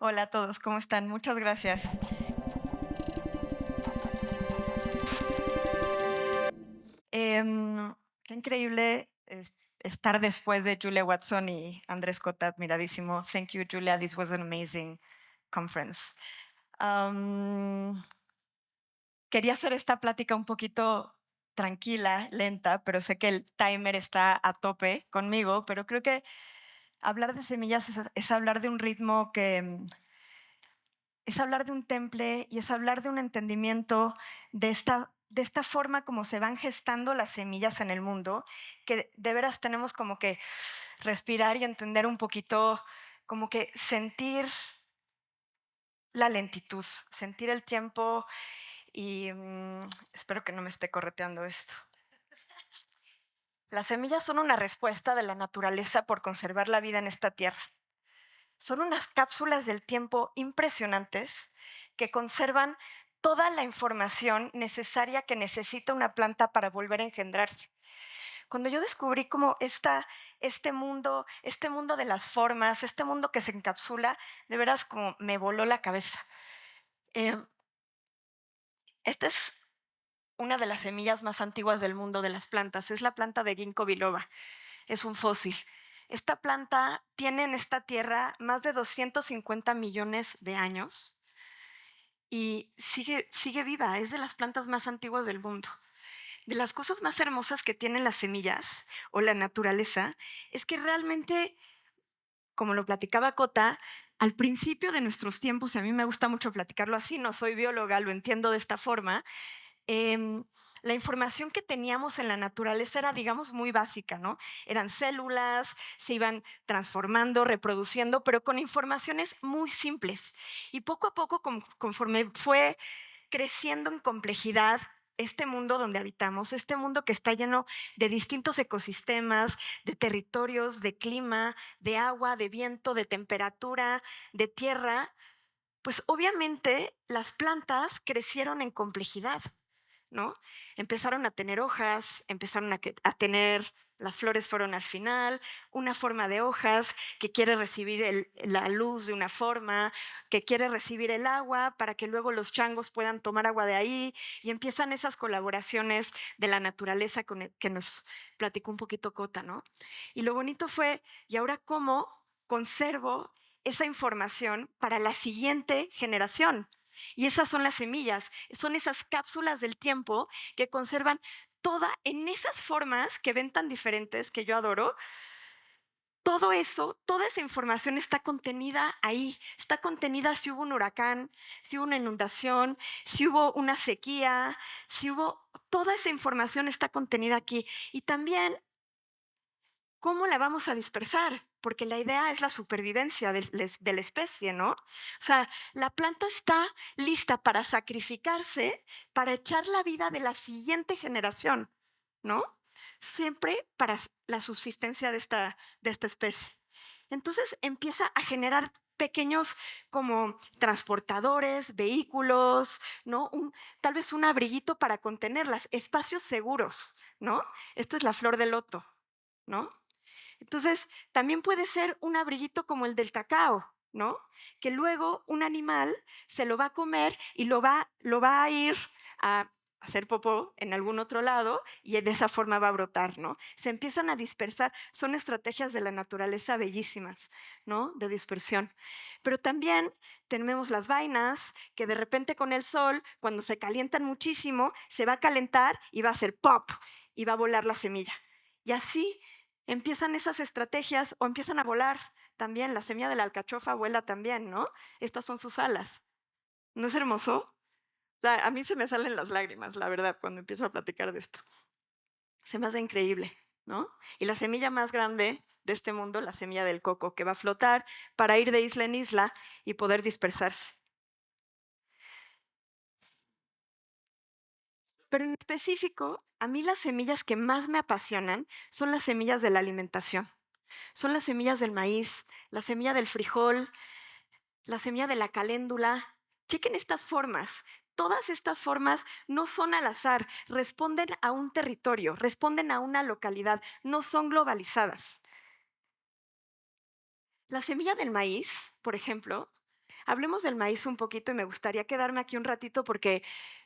Hola a todos, ¿cómo están? Muchas gracias. Qué increíble estar después de Julia Watson y Andrés Cota, admiradísimo. Thank you, Julia. This was an amazing conference. Am, Quería hacer esta plática un poquito tranquila, lenta, pero sé que el timer está a tope conmigo, pero creo que hablar de semillas es hablar de un ritmo es hablar de un temple y es hablar de un entendimiento de esta forma como se van gestando las semillas en el mundo, que de veras tenemos como que respirar y entender un poquito, como que sentir la lentitud, sentir el tiempo y espero que no me esté correteando esto. Las semillas son una respuesta de la naturaleza por conservar la vida en esta tierra. Son unas cápsulas del tiempo impresionantes que conservan toda la información necesaria que necesita una planta para volver a engendrarse. Cuando yo descubrí como este mundo de las formas, este mundo que se encapsula, de veras como me voló la cabeza. Eh, Esta es una de las semillas más antiguas del mundo de las plantas, es la planta de ginkgo biloba, es un fósil. Esta planta tiene en esta tierra más de 250 millones de años y sigue viva, es de las plantas más antiguas del mundo. De las cosas más hermosas que tienen las semillas o la naturaleza es que realmente, como lo platicaba Cota, al principio de nuestros tiempos, y a mí me gusta mucho platicarlo así, no soy bióloga, lo entiendo de esta forma, em, la información que teníamos en la naturaleza era, digamos, muy básica, ¿no? Eran células, se iban transformando, reproduciendo, pero con informaciones muy simples. Y poco a poco, conforme fue creciendo en complejidad este mundo donde habitamos, este mundo que está lleno de distintos ecosistemas, de territorios, de clima, de agua, de viento, de temperatura, de tierra, pues obviamente las plantas crecieron en complejidad. ¿No? Empezaron a tener hojas, empezaron a tener, las flores fueron al final, una forma de hojas que quiere recibir la luz de una forma, que quiere recibir el agua para que luego los changos puedan tomar agua de ahí y empiezan esas colaboraciones de la naturaleza que nos platicó un poquito Cota, ¿no? Y lo bonito fue, ¿y ahora cómo conservo esa información para la siguiente generación? Y esas son las semillas, son esas cápsulas del tiempo que conservan toda en esas formas que ven tan diferentes, que yo adoro. Todo eso, toda esa información está contenida ahí. Está contenida si hubo un huracán, si hubo una inundación, si hubo una sequía, si hubo... Toda esa información está contenida aquí. Y también ¿cómo la vamos a dispersar? Porque la idea es la supervivencia de la especie, ¿no? O sea, la planta está lista para sacrificarse, para echar la vida de la siguiente generación, ¿no? Siempre para la subsistencia de esta especie. Entonces empieza a generar pequeños como transportadores, vehículos, ¿no? Tal vez un abriguito para contenerlas, espacios seguros, ¿no? Esta es la flor de loto, ¿no? Entonces, también puede ser un abriguito como el del cacao, ¿no? Que luego un animal se lo va a comer y lo va a ir a hacer popó en algún otro lado y de esa forma va a brotar, ¿no? Se empiezan a dispersar, son estrategias de la naturaleza bellísimas, ¿no? De dispersión. Pero también tenemos las vainas que de repente con el sol, cuando se calientan muchísimo, se va a calentar y va a hacer pop y va a volar la semilla. Y así empiezan esas estrategias o empiezan a volar también. La semilla de la alcachofa vuela también, ¿no? Estas son sus alas. ¿No es hermoso? O sea, a mí se me salen las lágrimas, la verdad, cuando empiezo a platicar de esto. Se me hace increíble, ¿no? Y la semilla más grande de este mundo, la semilla del coco, que va a flotar para ir de isla en isla y poder dispersarse. Pero en específico, a mí las semillas que más me apasionan son las semillas de la alimentación. Son las semillas del maíz, la semilla del frijol, la semilla de la caléndula. Chequen estas formas. Todas estas formas no son al azar, responden a un territorio, responden a una localidad, no son globalizadas. La semilla del maíz, por ejemplo, hablemos del maíz un poquito y me gustaría quedarme aquí un ratito porque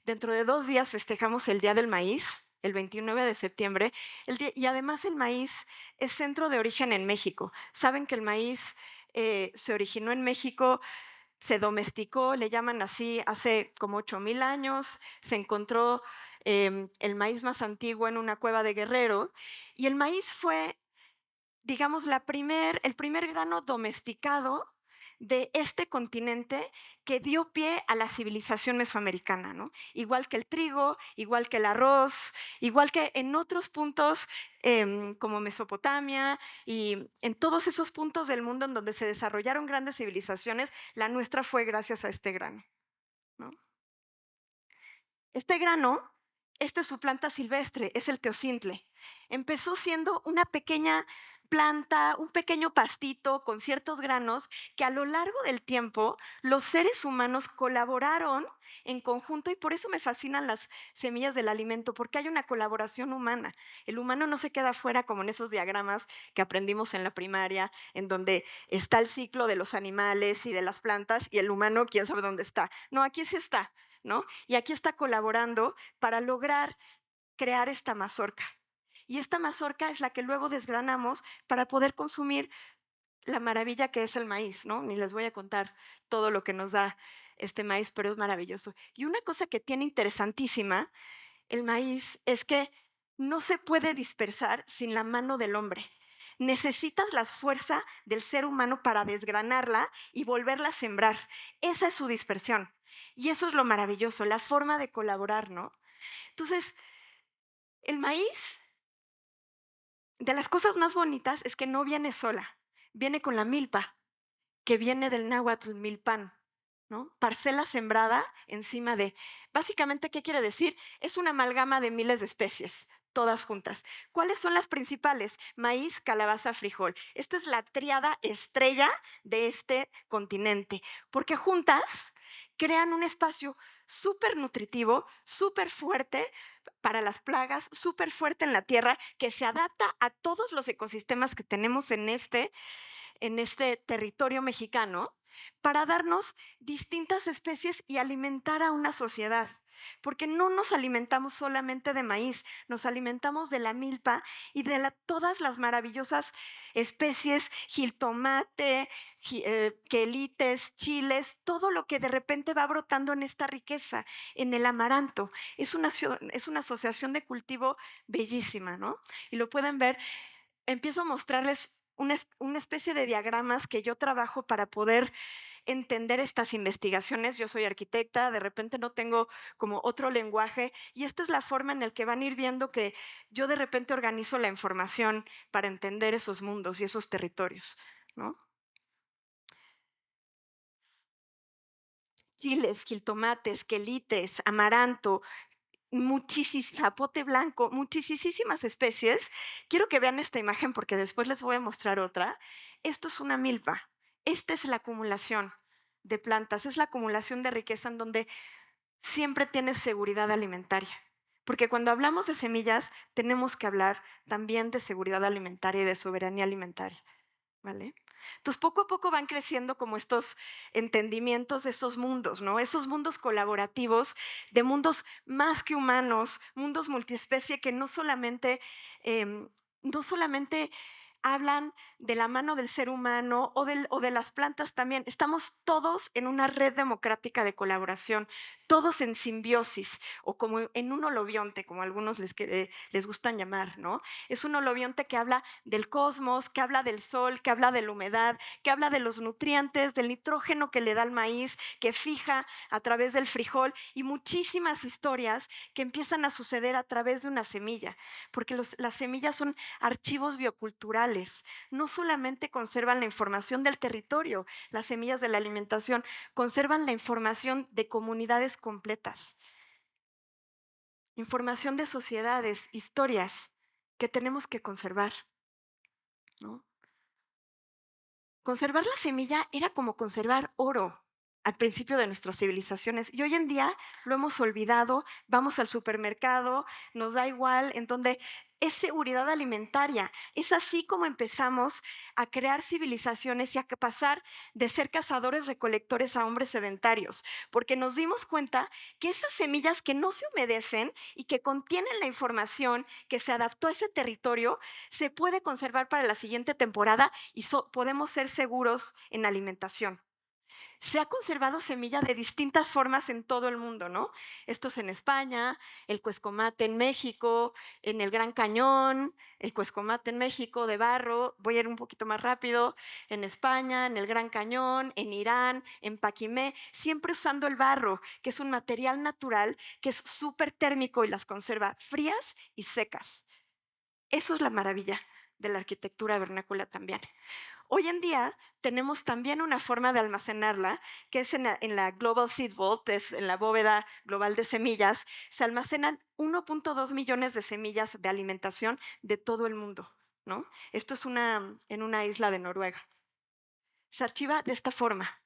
dentro de 2 días festejamos el Día del Maíz, el 29 de septiembre, y además el maíz es centro de origen en México. Saben que el maíz se originó en México, se domesticó, le llaman así, hace como 8,000 años, se encontró el maíz más antiguo en una cueva de Guerrero, y el maíz fue, digamos, el primer grano domesticado de este continente que dio pie a la civilización mesoamericana, ¿no? Igual que el trigo, igual que el arroz, igual que en otros puntos como Mesopotamia y en todos esos puntos del mundo en donde se desarrollaron grandes civilizaciones, la nuestra fue gracias a este grano, ¿no? Este grano, esta es su planta silvestre, es el teocintle. Empezó siendo una pequeña planta, un pequeño pastito con ciertos granos que a lo largo del tiempo los seres humanos colaboraron en conjunto y por eso me fascinan las semillas del alimento, porque hay una colaboración humana. El humano no se queda fuera como en esos diagramas que aprendimos en la primaria, en donde está el ciclo de los animales y de las plantas y el humano, quién sabe dónde está. No, aquí sí está, ¿no? Y aquí está colaborando para lograr crear esta mazorca. Y esta mazorca es la que luego desgranamos para poder consumir la maravilla que es el maíz, ¿no? Ni les voy a contar todo lo que nos da este maíz, pero es maravilloso. Y una cosa que tiene interesantísima el maíz es que no se puede dispersar sin la mano del hombre. Necesitas la fuerza del ser humano para desgranarla y volverla a sembrar. Esa es su dispersión. Y eso es lo maravilloso, la forma de colaborar, ¿no? Entonces, el maíz, de las cosas más bonitas es que no viene sola, viene con la milpa, que viene del náhuatl milpan, ¿no? Parcela sembrada encima de. Básicamente, ¿qué quiere decir? Es una amalgama de miles de especies, todas juntas. ¿Cuáles son las principales? Maíz, calabaza, frijol. Esta es la tríada estrella de este continente, porque juntas crean un espacio súper nutritivo, súper fuerte para las plagas, súper fuerte en la tierra, que se adapta a todos los ecosistemas que tenemos en este territorio mexicano para darnos distintas especies y alimentar a una sociedad. Porque no nos alimentamos solamente de maíz, nos alimentamos de la milpa y de todas las maravillosas especies, jiltomate, quelites, chiles, todo lo que de repente va brotando en esta riqueza, en el amaranto. Es una asociación de cultivo bellísima, ¿no? Y lo pueden ver, empiezo a mostrarles una especie de diagramas que yo trabajo para poder entender estas investigaciones. Yo soy arquitecta, de repente no tengo como otro lenguaje y esta es la forma en la que van a ir viendo que yo de repente organizo la información para entender esos mundos y esos territorios, ¿no? Chiles, jiltomates, quelites, amaranto, zapote blanco, muchísimas especies. Quiero que vean esta imagen porque después les voy a mostrar otra. Esto es una milpa. Esta es la acumulación de plantas, es la acumulación de riqueza en donde siempre tienes seguridad alimentaria. Porque cuando hablamos de semillas, tenemos que hablar también de seguridad alimentaria y de soberanía alimentaria. ¿Vale? Entonces, poco a poco van creciendo como estos entendimientos de estos mundos, ¿no? Esos mundos colaborativos, de mundos más que humanos, mundos multiespecie que no solamente hablan de la mano del ser humano o de las plantas también. Estamos todos en una red democrática de colaboración, todos en simbiosis o como en un holobionte, como a algunos les gustan llamar, ¿no? Es un holobionte que habla del cosmos, que habla del sol, que habla de la humedad, que habla de los nutrientes, del nitrógeno que le da el maíz, que fija a través del frijol y muchísimas historias que empiezan a suceder a través de una semilla, porque las semillas son archivos bioculturales. No solamente conservan la información del territorio, las semillas de la alimentación, conservan la información de comunidades completas, información de sociedades, historias que tenemos que conservar, ¿no? Conservar la semilla era como conservar oro al principio de nuestras civilizaciones y hoy en día lo hemos olvidado, vamos al supermercado, nos da igual, en donde es seguridad alimentaria. Es así como empezamos a crear civilizaciones y a pasar de ser cazadores recolectores a hombres sedentarios, porque nos dimos cuenta que esas semillas que no se humedecen y que contienen la información que se adaptó a ese territorio, se puede conservar para la siguiente temporada y podemos ser seguros en alimentación. Se ha conservado semilla de distintas formas en todo el mundo, ¿no? Esto es en España, el cuescomate en México, en el Gran Cañón, el cuescomate en México de barro, voy a ir un poquito más rápido, en España, en el Gran Cañón, en Irán, en Paquimé, siempre usando el barro, que es un material natural que es súper térmico y las conserva frías y secas. Eso es la maravilla de la arquitectura vernácula también. Hoy en día tenemos también una forma de almacenarla, que es en la Global Seed Vault, es en la bóveda global de semillas, se almacenan 1.2 millones de semillas de alimentación de todo el mundo, ¿no? Esto es en una isla de Noruega. Se archiva de esta forma.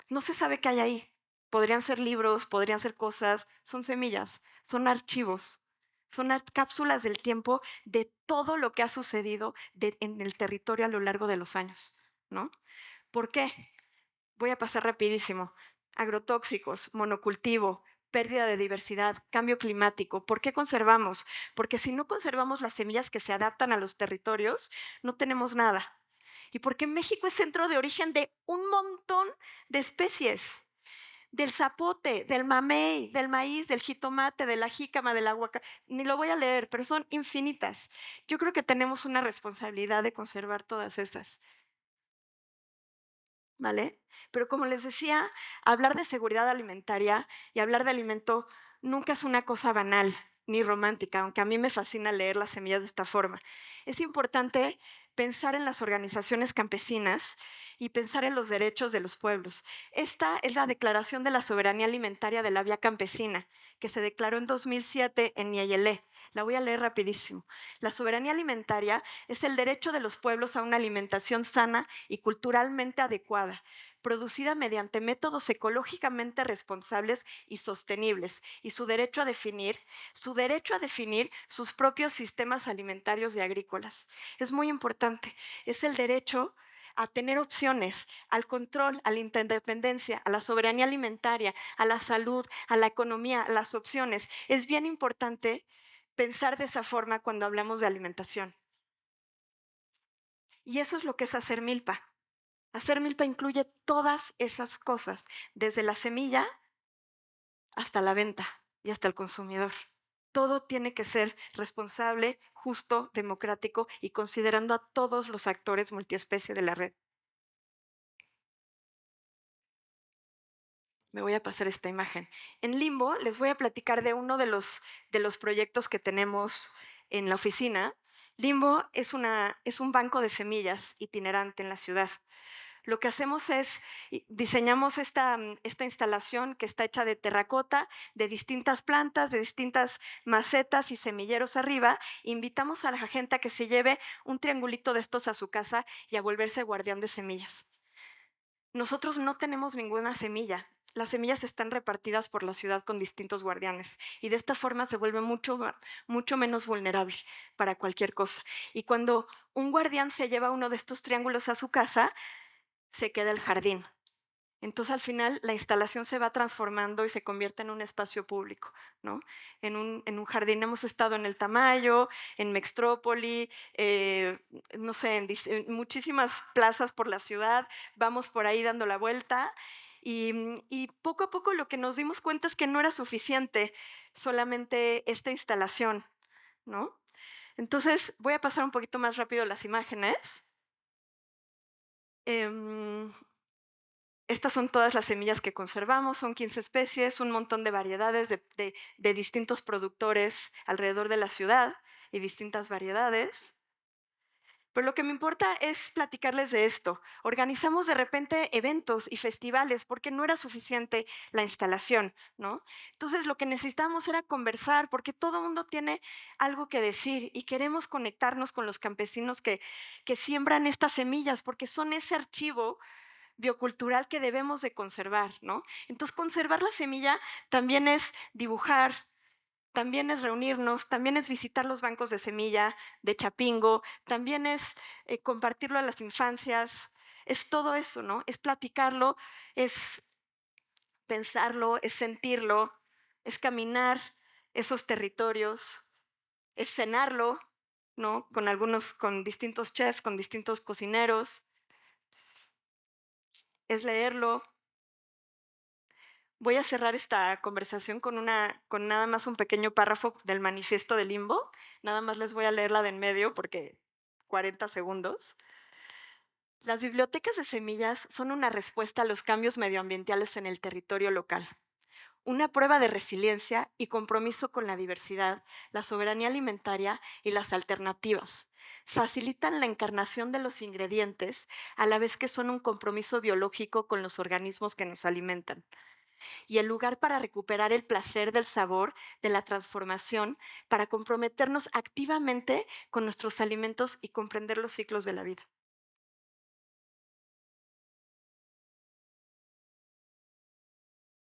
No se sabe qué hay ahí. Podrían ser libros, podrían ser cosas, son semillas, son archivos, son cápsulas del tiempo de todo lo que ha sucedido en el territorio a lo largo de los años, ¿no? ¿Por qué? Voy a pasar rapidísimo. Agrotóxicos, monocultivo, pérdida de diversidad, cambio climático. ¿Por qué conservamos? Porque si no conservamos las semillas que se adaptan a los territorios, no tenemos nada. Y porque México es centro de origen de un montón de especies, del zapote, del mamey, del maíz, del jitomate, de la jícama, del aguacate, ni lo voy a leer, pero son infinitas. Yo creo que tenemos una responsabilidad de conservar todas esas, ¿vale? Pero como les decía, hablar de seguridad alimentaria y hablar de alimento nunca es una cosa banal ni romántica, aunque a mí me fascina leer las semillas de esta forma. Es importante pensar en las organizaciones campesinas y pensar en los derechos de los pueblos. Esta es la Declaración de la Soberanía Alimentaria de la Vía Campesina, que se declaró en 2007 en Niayelé. La voy a leer rapidísimo. La soberanía alimentaria es el derecho de los pueblos a una alimentación sana y culturalmente adecuada, producida mediante métodos ecológicamente responsables y sostenibles, y su derecho a definir sus propios sistemas alimentarios y agrícolas. Es muy importante, es el derecho a tener opciones, al control, a la independencia, a la soberanía alimentaria, a la salud, a la economía, a las opciones. Es bien importante pensar de esa forma cuando hablamos de alimentación. Y eso es lo que es hacer milpa. Hacer milpa incluye todas esas cosas, desde la semilla hasta la venta y hasta el consumidor. Todo tiene que ser responsable, justo, democrático y considerando a todos los actores multiespecie de la red. Me voy a pasar esta imagen. En Limbo les voy a platicar de uno de los proyectos que tenemos en la oficina. Limbo es un banco de semillas itinerante en la ciudad. Lo que hacemos es, diseñamos esta instalación que está hecha de terracota, de distintas plantas, de distintas macetas y semilleros arriba. Invitamos a la gente a que se lleve un triangulito de estos a su casa y a volverse guardián de semillas. Nosotros no tenemos ninguna semilla. Las semillas están repartidas por la ciudad con distintos guardianes y de esta forma se vuelve mucho menos vulnerable para cualquier cosa. Y cuando un guardián se lleva uno de estos triángulos a su casa, se queda el jardín. Entonces, al final, la instalación se va transformando y se convierte en un espacio público, ¿no? En un jardín. Hemos estado en el Tamayo, en Mextrópoli, no sé, en muchísimas plazas por la ciudad. Vamos por ahí dando la vuelta. Y poco a poco lo que nos dimos cuenta es que no era suficiente solamente esta instalación, ¿no? Entonces, voy a pasar un poquito más rápido las imágenes. Em, Estas son todas las semillas que conservamos, son 15 especies, un montón de variedades de distintos productores alrededor de la ciudad y distintas variedades. Pero lo que me importa es platicarles de esto. Organizamos de repente eventos y festivales porque no era suficiente la instalación, ¿no? Entonces lo que necesitamos era conversar porque todo el mundo tiene algo que decir y queremos conectarnos con los campesinos que siembran estas semillas porque son ese archivo biocultural que debemos de conservar, ¿no? Entonces, conservar la semilla también es dibujar, también es reunirnos, también es visitar los bancos de semilla de Chapingo, también es compartirlo a las infancias, es todo eso, ¿no? Es platicarlo, es pensarlo, es sentirlo, es caminar esos territorios, es cenarlo, ¿no? Con algunos, con distintos chefs, con distintos cocineros, es leerlo. Voy a cerrar esta conversación con nada más un pequeño párrafo del manifiesto de Limbo. Nada más les voy a leer la de en medio porque 40 segundos. Las bibliotecas de semillas son una respuesta a los cambios medioambientales en el territorio local. Una prueba de resiliencia y compromiso con la diversidad, la soberanía alimentaria y las alternativas. Facilitan la encarnación de los ingredientes a la vez que son un compromiso biológico con los organismos que nos alimentan. Y el lugar para recuperar el placer del sabor, de la transformación, para comprometernos activamente con nuestros alimentos y comprender los ciclos de la vida.